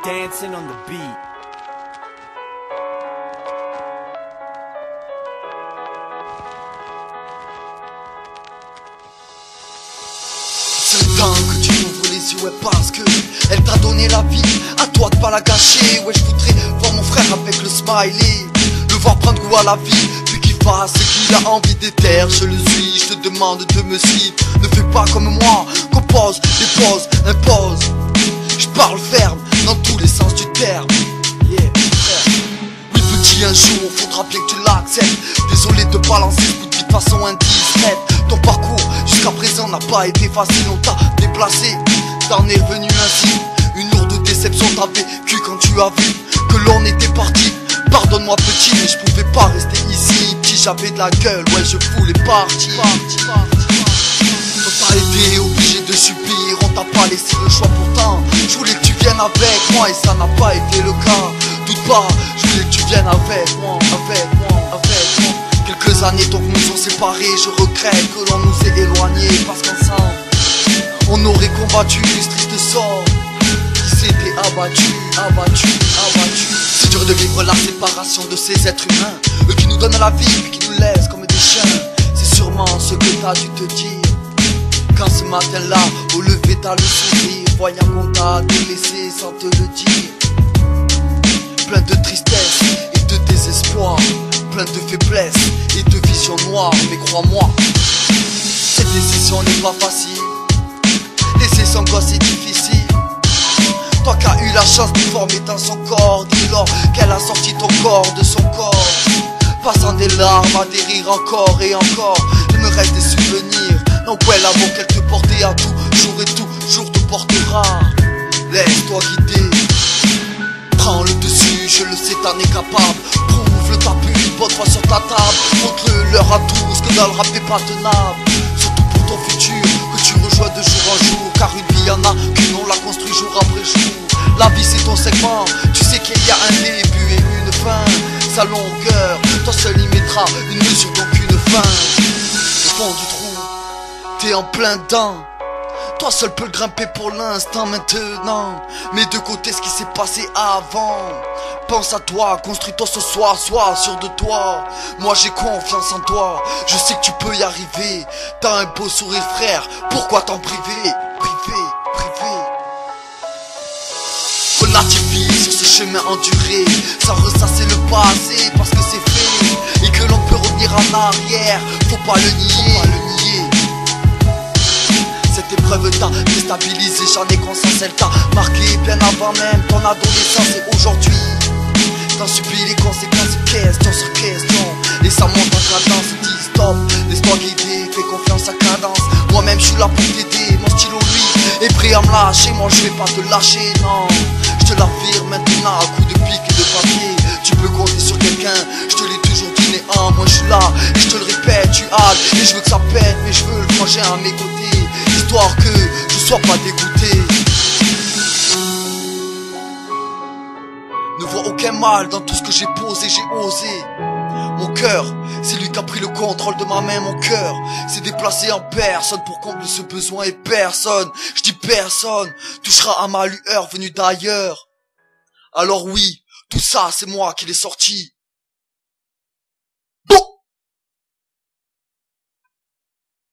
Dancing on the beat. C'est le temps que tu ouvres les yeux, ouais, parce que elle t'a donné la vie, à toi de pas la gâcher. Ouais, je voudrais voir mon frère avec le smiley, le voir prendre goût à la vie, puis qu'il fasse ce qu'il a envie d'éther. Je le suis, je te demande de me suivre. Ne fais pas comme moi, compose, dépose, impose. Je parle ferme, dans tous les sens du terme. Yeah. Oui petit, un jour, faudra bien que tu l'acceptes. Désolé de balancer ce bout de vie de façon indiscrète. Ton parcours jusqu'à présent n'a pas été facile, on t'a déplacé, t'en es revenu ainsi. Une lourde déception t'as vécu quand tu as vu que l'on était parti. Pardonne-moi petit, mais je pouvais pas rester ici. Petit, j'avais de la gueule, ouais je voulais partir. T'as été obligé de subir, on t'a pas laissé le choix pourtant. Je voulais que tu viennes avec moi et ça n'a pas été le cas. Doute pas, je voulais que tu viennes avec moi, avec moi, avec moi. Quelques années donc nous ont séparés, je regrette que l'on nous ait éloignés. Parce qu'ensemble, on aurait combattu ce triste sort qui s'était abattu, abattu, abattu. C'est dur de vivre la séparation de ces êtres humains, eux qui nous donnent la vie puis qui nous laissent comme des chiens. C'est sûrement ce que t'as dû te dire quand ce matin-là, au lever t'as le sourire, voyant qu'on t'a délaissé sans te le dire. Plein de tristesse et de désespoir, plein de faiblesse et de vision noire. Mais crois-moi, cette décision n'est pas facile. Laisser son gosse c'est difficile. Toi qui as eu la chance de former dans son corps, dès lors qu'elle a sorti ton corps de son corps, passant des larmes à des rires encore et encore, il me reste des souvenirs. Donc ouais, l'amour qu'elle te portait à tout jour et tout jour te portera. Laisse-toi guider, prends le dessus, je le sais t'en es capable. Prouve le tapis, une bonne fois sur ta table. Montre-le leur à tous que dans le rap t'es pas tenable. Surtout pour ton futur, que tu rejoins de jour en jour. Car une vie y'en a qui l'on la construit jour après jour. La vie c'est ton segment, tu sais qu'il y a un début et une fin. Sa longueur, toi seul y mettra une mesure donc une fin. Au fond du trou, t'es en plein dedans. Toi seul peux le grimper pour l'instant maintenant. Mais de côté ce qui s'est passé avant. Pense à toi, construis-toi ce soir, sois sûr de toi. Moi j'ai confiance en toi, je sais que tu peux y arriver. T'as un beau sourire frère, pourquoi t'en priver? Privé, privé. Relativise sur ce chemin enduré, sans ressasser le passé parce que c'est fait. Et que l'on peut revenir en arrière, faut pas le nier, Cette épreuve t'a déstabilisé, j'en ai conscience, elle t'a marqué bien avant même ton adolescence. Et aujourd'hui, t'en subis les conséquences, question sur question. Et ça monte en cadence, dis stop, laisse-toi guider, fais confiance à cadence. Moi-même je suis là pour t'aider, mon stylo lui est prêt à me lâcher. Moi je vais pas te lâcher, non. Je te l'affirme maintenant à coups de pique et de papier. Tu peux compter sur quelqu'un, je te l'ai toujours dit néant. Moi je suis là, et je te le répète, tu hâles. Et je veux que ça pète, mais je veux le frangin à mes côtés, histoire que je sois pas dégoûté. Ne vois aucun mal dans tout ce que j'ai posé, j'ai osé. Mon cœur, c'est lui qui a pris le contrôle de ma main. Mon cœur s'est déplacé en personne pour combler ce besoin. Et personne, je dis personne, touchera à ma lueur venue d'ailleurs. Alors oui, tout ça c'est moi qui l'ai sorti.